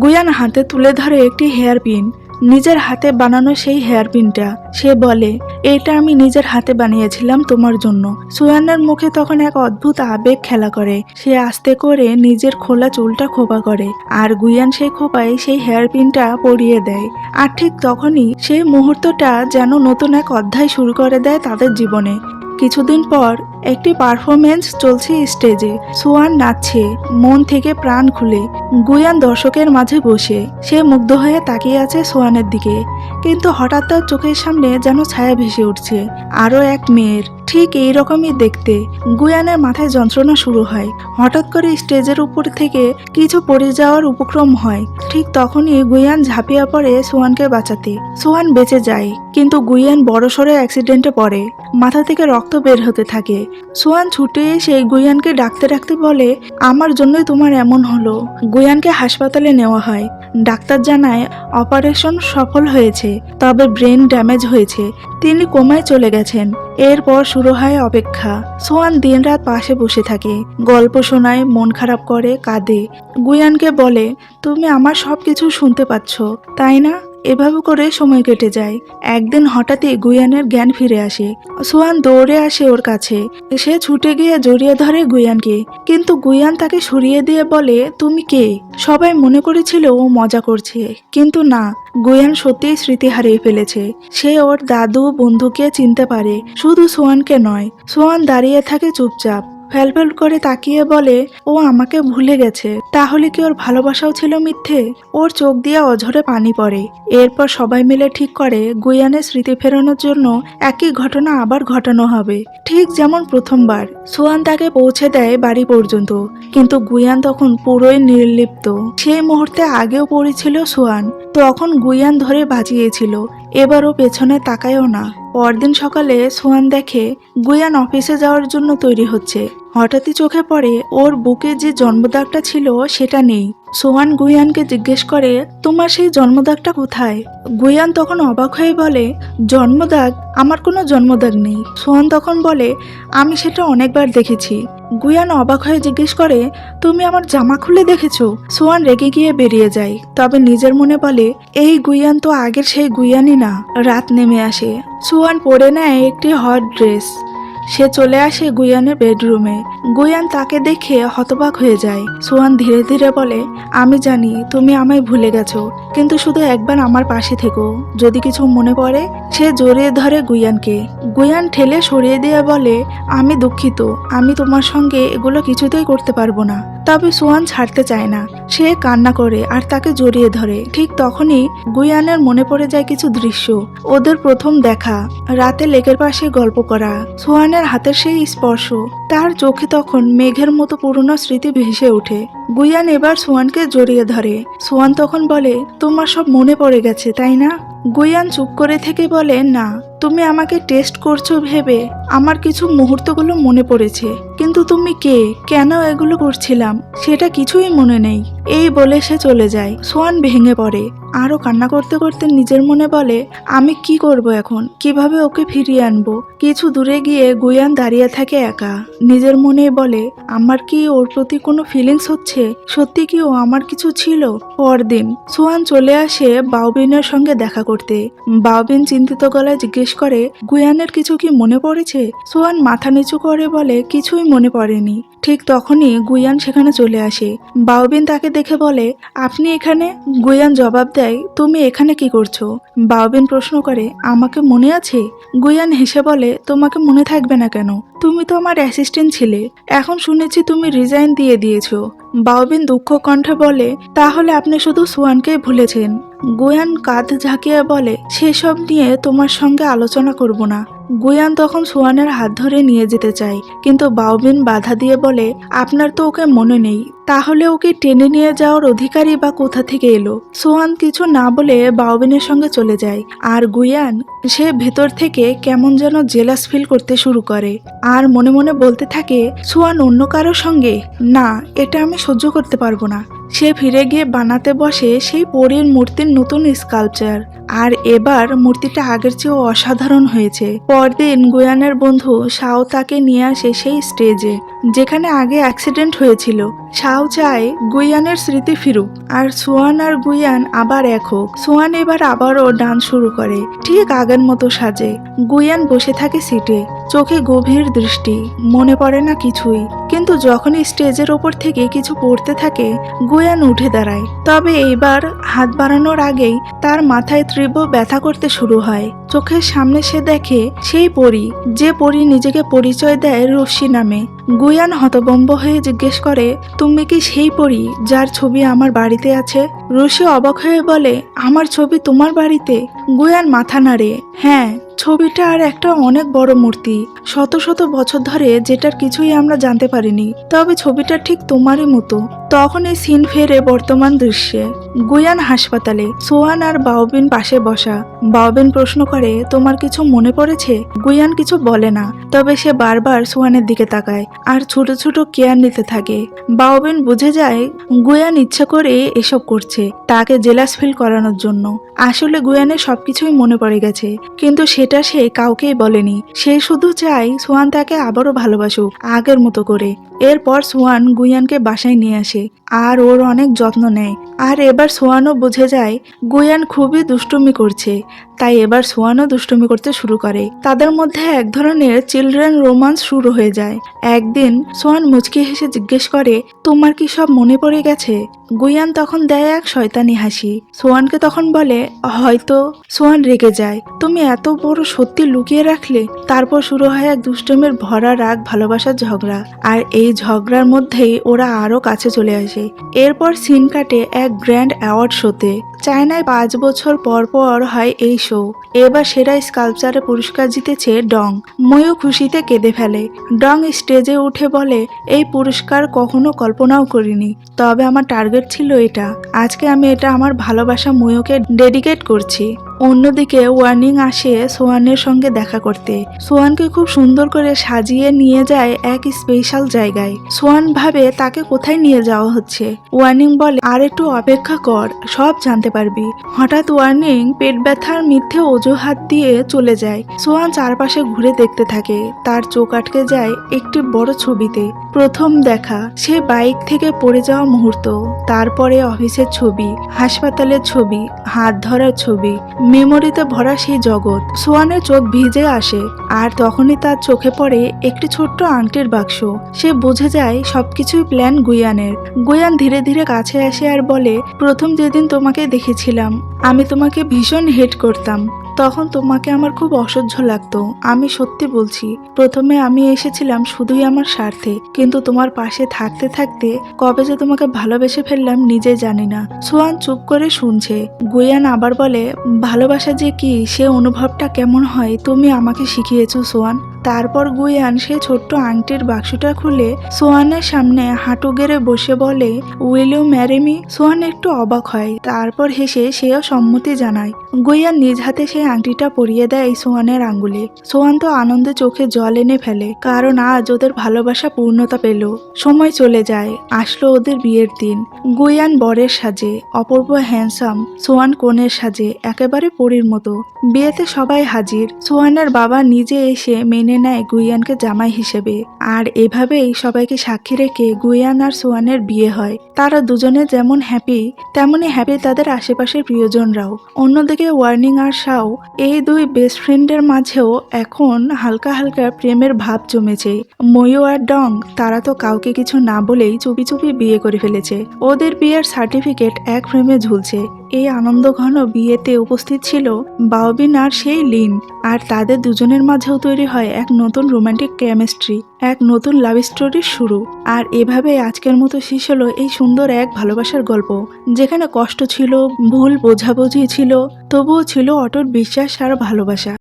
[SPEAKER 1] গুয়ান হাতে তুলে ধরে একটি হেয়ার পিন, নিজের হাতে বানানো সেই হেয়ার পিনটা। সে বলে, এটা আমি নিজের হাতে বানিয়েছিলাম তোমার জন্য। সোয়ানের মুখে তখন এক অদ্ভুত আবেগ খেলা করে। সে আস্তে করে নিজের খোলা চুলটা খোপা করে, আর গুয়ান সেই খোপায় সেই হেয়ার পিনটা পরিয়ে দেয়। আর ঠিক তখনই সেই মুহূর্তটা যেন নতুন এক অধ্যায় শুরু করে দেয় তাদের জীবনে। কিছুদিন পর একটি পারফরমেন্স চলছে স্টেজে। সোয়ান নাচছে মন থেকে প্রাণ খুলে। গুয়ান দর্শকের মাঝে বসে, সে মুগ্ধ হয়ে তাকিয়ে আছে সোয়ানের দিকে। কিন্তু হঠাৎ তার চোখের সামনে যেন ছায়া ভেসে উঠছে, আরো এক মেয়ের, ঠিক এই রকমই দেখতে। গুয়ানের মাথায় যন্ত্রণা শুরু হয়। হঠাৎ করে স্টেজের উপর থেকে কিছু পড়ে যাওয়ার উপক্রম হয়। ঠিক তখনই গুয়ান ঝাঁপিয়ে পড়ে সোয়ানকে বাঁচাতে। সোয়ান বেঁচে যায়, কিন্তু গুয়ান বড়সড় অ্যাক্সিডেন্টে পড়ে, মাথা থেকে রক্ত বের হতে থাকে। সোয়ান ছুটে এসে গুয়ানকে ডাকতে ডাকতে বলে, আমার জন্যই তোমার এমন হলো। গুয়ানকে হাসপাতালে নেওয়া হয়। ডাক্তার জানায় অপারেশন সফল হয়েছে, তবে ব্রেন ড্যামেজ হয়েছে, তিনি কোমায় চলে গেছেন। এরপর শুরু হয় অপেক্ষা। সোয়ান দিনরাত পাশে বসে থাকে, গল্প শোনায়, মন খারাপ করে, কাঁদে। গুয়ানকে বলে, তুমি আমার সবকিছু শুনতে পাচ্ছ তাই না? এভাবে করে সময় কেটে যায়। একদিন হঠাৎই গুয়ানের জ্ঞান ফিরে আসে। সোয়ান দৌড়ে আসে ওর কাছে, সে ছুটে গিয়ে জড়িয়ে ধরে গুয়ানকে, কিন্তু গুয়ান তাকে সরিয়ে দিয়ে বলে, তুমি কে? সবাই মনে করেছিল ও মজা করছে, কিন্তু না, গুয়ান সত্যিই স্মৃতি হারিয়ে ফেলেছে। সে ওর দাদু বন্ধুকে চিনতে পারে, শুধু সোয়ানকে নয়। সোয়ান দাঁড়িয়ে থাকে চুপচাপ, ফ্যালফ্যাল করে তাকিয়ে বলে, ও আমাকে ভুলে গেছে, তাহলে কি ওর ভালোবাসাও ছিল মিথ্যে? ওর চোখ দিয়ে অঝরে পানি পড়ে। এরপর সবাই মিলে ঠিক করে গুয়ানের স্মৃতি ফেরানোর জন্য একই ঘটনা আবার ঘটানো হবে, ঠিক যেমন প্রথমবার। সোয়ান তাকে পৌঁছে দেয় বাড়ি পর্যন্ত, কিন্তু গুয়ান তখন পুরোই নির্লিপ্ত। সেই মুহূর্তে আগেও পড়েছিল সোয়ান, তখন গুয়ান ধরে বাঁচিয়েছিল, এবারও পেছনে তাকায়ও না। পরদিন সকালে সোয়ান দেখে গুয়ান অফিসে যাওয়ার জন্য তৈরি হচ্ছে। হঠাৎই চোখে পড়ে ওর বুকে যে জন্মদাগটা ছিল সেটা নেই। সোয়ান গুয়ানকে জিজ্ঞেস করে, তোমার সেই জন্মদাগটা কোথায়? গুয়ান তখন অবাক হয়ে বলে, জন্মদাগ? আমার কোনো জন্মদাগ নেই। সোয়ান তখন বলে, আমি সেটা অনেকবার দেখেছি। গুয়ান অবাক হয়ে জিজ্ঞেস করে, তুমি আমার জামা খুলে দেখেছো? সোয়ান রেগে গিয়ে বেরিয়ে যায়, তবে নিজের মনে বলে, এই গুয়ান তো আগের সেই গুয়ানই না। রাত নেমে আসে। সোয়ান পরে নেয় একটি হট ড্রেস। সে চলে আসে গুয়ানের বেডরুমে। গুয়ান তাকে দেখে হতবাক হয়ে যায়। সোয়ান ধীরে ধীরে বলে, আমি জানি তুমি আমায় ভুলে গেছো, কিন্তু শুধু একবার আমার পাশে থেকো, যদি কিছু মনে পড়ে। সে জড়িয়ে ধরে গুয়ানকে। গুয়ান ঠেলে সরিয়ে দিয়ে বলে, আমি দুঃখিত, আমি তোমার সঙ্গে এগুলো কিছুতেই করতে পারবো না। তবে সোয়ান ছাড়তে চায় না, সে কান্না করে আর তাকে জড়িয়ে ধরে। ঠিক তখনই গুয়ানের মনে পড়ে যায় কিছু দৃশ্য, ওদের প্রথম দেখা, রাতে লেকের পাশে গল্প করা, সোয়ানের হাতের সেই স্পর্শ। তার চোখে তখন মেঘের মতো পুরনো স্মৃতি ভেসে ওঠে। গুয়ান এবার সোয়ানকে জড়িয়ে ধরে। সোয়ান তখন বলে, তোমার সব মনে পড়ে গেছে তাই না? গুয়ান চুপ করে থেকে বলে, না, তুমি আমাকে টেস্ট করছো ভেবে আমার কিছু মুহূর্তগুলো মনে পড়েছে, কিন্তু তুমি কে, কেন এগুলো করছিলাম সেটা কিছুই মনে নেই। এই বলে সে চলে যায়। সোয়ান ভেঙে পড়ে, আরো কান্না করতে করতে নিজের মনে বলে, আমি কি করব এখন, কিভাবে ওকে ফিরিয়ে আনবো। কিছু দূরে গিয়ে গুয়ান দাঁড়িয়ে থাকে একা, নিজের মনে বলে, আমার কি ওর প্রতি কোনো ফিলিংস হচ্ছে, সত্যি কি ও আমার কিছু ছিল। পরদিন সোয়ান চলে আসে বাওবিনের সঙ্গে দেখা করতে। বাওবিন চিন্তিত গলায় জিজ্ঞেস করে, গুয়ানের কিছু কি মনে পড়েছে? সোয়ান মাথা নিচু করে বলে, কিছুই মনে পড়েনি। ঠিক তখনই গুয়ান সেখানে চলে আসে। বাওবিন তাকে দেখে বলে, আপনি এখানে? গুয়ান জবাব দেয়, তুমি এখানে কি করছো? বাওবিন প্রশ্ন করে, আমাকে মনে আছে? গুয়ান হেসে বলে, তোমাকে মনে থাকবে না কেন, তুমি তো আমার অ্যাসিস্ট্যান্ট ছিলে, এখন শুনেছি তুমি রিজাইন দিয়ে দিয়েছো। বাওবিন দুঃখ কণ্ঠে বলে, তাহলে আপনি শুধু সোয়ানকেই ভুলেছেন। গুয়ান কাঁধ ঝাঁকিয়ে বলে, সেসব নিয়ে তোমার সঙ্গে আলোচনা করব না। গুয়ান তখন সোয়ানের হাত ধরে নিয়ে যেতে চায়, কিন্তু বাওবিন বাধা দিয়ে বলে, আপনার তো ওকে মনে নেই, তাহলে ওকে টেনে নিয়ে যাওয়ার অধিকারী বা কোথা থেকে এলো? সোয়ান কিছু না বলে বাওবিনের সঙ্গে চলে যায়। আর গুয়ান সে ভেতর থেকে কেমন যেন জেলাস ফিল করতে শুরু করে, আর মনে মনে বলতে থাকে, সোয়ান অন্য কারোর সঙ্গে, না, এটা আমি সহ্য করতে পারবো না। সে ফিরে গিয়ে বানাতে বসে সেই পরীর মূর্তির নতুন স্কাল্পচার, আর এবার মূর্তিটা আগের চেয়েও অসাধারণ হয়েছে। পরদিন গুয়ানের বন্ধু শাও তাকে নিয়ে আসে সেই স্টেজে যেখানে আগে অ্যাক্সিডেন্ট হয়েছিল। শাও চায় গুয়ানের স্মৃতি ফিরুক, আর সোয়ান আর গুয়ান আবার এক হোক। সোয়ান এবার আবারও ডান্স শুরু করে, ঠিক আগের মতো সাজে। গুয়ান বসে থাকে সিটে, চোখে গভীর দৃষ্টি, মনে পড়ে না কিছুই। কিন্তু যখনই স্টেজের ওপর থেকে কিছু পড়তে থাকে, গুয়ান উঠে দাঁড়ায়। তবে এইবার হাত বাড়ানোর আগেই তার মাথায় তীব্র ব্যথা করতে শুরু হয়। চোখের সামনে সে দেখে সেই পরী, যে পরী নিজেকে পরিচয় দেয় রশ্মি নামে। গুয়ান হতভম্ব হয়ে জিজ্ঞেস করে, তুমি কি সেই পরী যার ছবি আমার বাড়িতে আছে? রশ্মি অবাক হয়ে বলে, আমার ছবি তোমার বাড়িতে? গুয়ান মাথা নাড়ে, হ্যাঁ, ছবিটা আর একটা অনেক বড় মূর্তি, শত শত বছর ধরে, যেটার কিছুই আমরা জানতে পারিনি, তবে ছবিটা ঠিক তোমারই মতো। তখন এই সিন ফেরে বর্তমান দৃশ্যে। গুয়ান হাসপাতালে, সোয়ান আর বাওবিন পাশে বসা। বাওবিন প্রশ্ন করে, তোমার কিছু মনে পড়েছে? গুয়ান কিছু বলে না, তবে সে বারবার সোয়ানের দিকে তাকায় আর ছোট ছোট কেয়ার নিতে থাকে। বাওবিন বুঝে যায় গুয়ান ইচ্ছা করে এসব করছে, তাকে জেলাস ফিল করানোর জন্য। আসলে গুয়ানের সবকিছুই মনে পড়ে গেছে, কিন্তু সেটা সে কাউকেই বলেনি। সে শুধু চায় সোয়ান তাকে আবারও ভালোবাসুক আগের মতো করে। এরপর সোয়ান গুয়ানকে বাসায় নিয়ে আসে আর ওর অনেক যত্ন নেয়। আর এবার সোয়ানও বুঝে যায় গুয়ান খুবই দুষ্টুমি করছে, তাই এবার সোয়ানও দুষ্টুমি করতে শুরু করে। তাদের মধ্যে এক ধরনের চিলড্রেন রোমান্স শুরু হয়ে যায়। একদিন সোয়ান মুচকি হেসে জিজ্ঞেস করে, তোমার কি সব মনে পড়ে গেছে? গুয়ান তখন দেয় এক শয়তানি হাসি। সোয়ানকে তখন বলে, হয়তো। সোয়ান রেগে যায়, তুমি এত বড় সত্যি লুকিয়ে রাখলে? তারপর শুরু হয় এক দুষ্টুমির ভরা রাগ ভালোবাসার ঝগড়া, আর এই ঝগড়ার মধ্যেই ওরা আরো কাছে চলে আসে। এরপর সিন কাটে এক গ্র্যান্ড অ্যাওয়ার্ড শোতে। চায়নায় 5 বছর পর পর হয় এই শো। এবার সেরা স্কাল্পচারে পুরস্কার জিতেছে ডং। ময়ূ খুশিতে কেঁদে ফেলে। ডং স্টেজে উঠে বলে, এই পুরস্কার কখনো কল্পনাও করিনি, তবে আমার টার্গেট ছিল এটা। আজকে আমি এটা আমার ভালোবাসা ময়ূকে ডেডিকেট করছি। অন্যদিকে ওয়ার্নিং আসে সোয়ানের সঙ্গে দেখা করতে। সোয়ানকে খুব সুন্দর করে সাজিয়ে নিয়ে যায় এক স্পেশাল জায়গায়। সোয়ান ভাবে তাকে কোথায় নিয়ে যাওয়া হচ্ছে। ওয়ার্নিং বলে, আর একটু অপেক্ষা কর, সব জানতে পারবি। হঠাৎ ওয়ার্নিং পেট ব্যথার মিথ্যে অজুহাত দিয়ে চলে যায়। সোয়ান চারপাশে ঘুরে দেখতে থাকে। তার চোখ আটকে যায় একটি বড় ছবিতে। প্রথম দেখা, সে বাইক থেকে পড়ে যাওয়া মুহূর্ত, তারপরে অফিসের ছবি, হাসপাতালের ছবি, হাত ধরার ছবি, মেমোরিতে ভরা সেই জগৎ। সোয়ানের চোখ ভিজে আসে, আর তখনই তার চোখে পড়ে একটি ছোট্ট আংটির বাক্স। সে বুঝে যায় সবকিছুই প্ল্যান গুয়ানের। গুয়ান ধীরে ধীরে কাছে আসে আর বলে, প্রথম যেদিন তোমাকে দেখেছিলাম, আমি তোমাকে ভীষণ হেট করতাম। তখন তোমাকে আমার খুব অসহ্য লাগতো। আমি সত্যি বলছি, প্রথমে আমি এসেছিলাম শুধুই আমার স্বার্থে, কিন্তু তোমার পাশে থাকতে থাকতে কবে যে তোমাকে ভালোবেসে ফেললাম নিজে জানি না। সোয়ান চুপ করে শুনছে। গুয়ান আবার বলে, ভালোবাসা যে কি, সে অনুভবটা কেমন হয় তুমি আমাকে শিখিয়েছো সোয়ান। তারপর গুয়ান সেই ছোট্ট আংটির বাক্সটা খুলে সোয়ানের সামনে হাঁটু গেড়ে বসে বলে, will you marry me? Swan একটু অবাক হয়, তারপর হেসে সেও সম্মতি জানায়। গুয়ান নিজ হাতে সেই সেই আংটিটা পরিয়ে দেয় সোয়ানের আঙ্গুলে। সোয়ান তো আনন্দে চোখে জল এনে ফেলে, কারণ আজ ওদের ভালোবাসা পূর্ণতা পেল। সময় চলে যায়, আসলো ওদের বিয়ের দিন। গুয়ান বরের সাজে, অপূর্ব হ্যান্ডসাম, সোয়ান কনের সাজে একেবারে পরীর মতো। বিয়েতে সবাই হাজির। সোয়ানের বাবা নিজে এসে মেনে নেয় গুয়ানকে জামাই হিসেবে। আর এভাবেই সবাইকে সাক্ষী রেখে গুয়ান আর সোয়ানের বিয়ে হয়। তারা দুজনে যেমন হ্যাপি, তেমনি হ্যাপি তাদের আশেপাশের প্রিয়জনরাও। অন্যদিকে ওয়ার্নিং আর শাও, এই দুই বেস্ট ফ্রেন্ডের মাঝেও এখন হালকা হালকা প্রেমের ভাব জমেছে। ময়ূ আর ডং, তারা তো কাউকে কিছু না বলেই চুপি চুপি বিয়ে করে ফেলেছে। ওদের বিয়ের সার্টিফিকেট এক ফ্রেমে ঝুলছে। এই আনন্দঘন বিয়েতে উপস্থিত ছিল বাওবিন আর সেই লিন। আর তাদের দুজনের মাঝেও তৈরি হয় এক নতুন রোমান্টিক কেমিস্ট্রি, এক নতুন লাভ স্টোরির শুরু। আর এভাবে আজকের মতো শেষ হলো এই সুন্দর এক ভালোবাসার গল্প, যেখানে কষ্ট ছিল, ভুল বোঝাবুঝি ছিল, তবুও ছিল অটুট বিশ্বাস আর ভালোবাসা।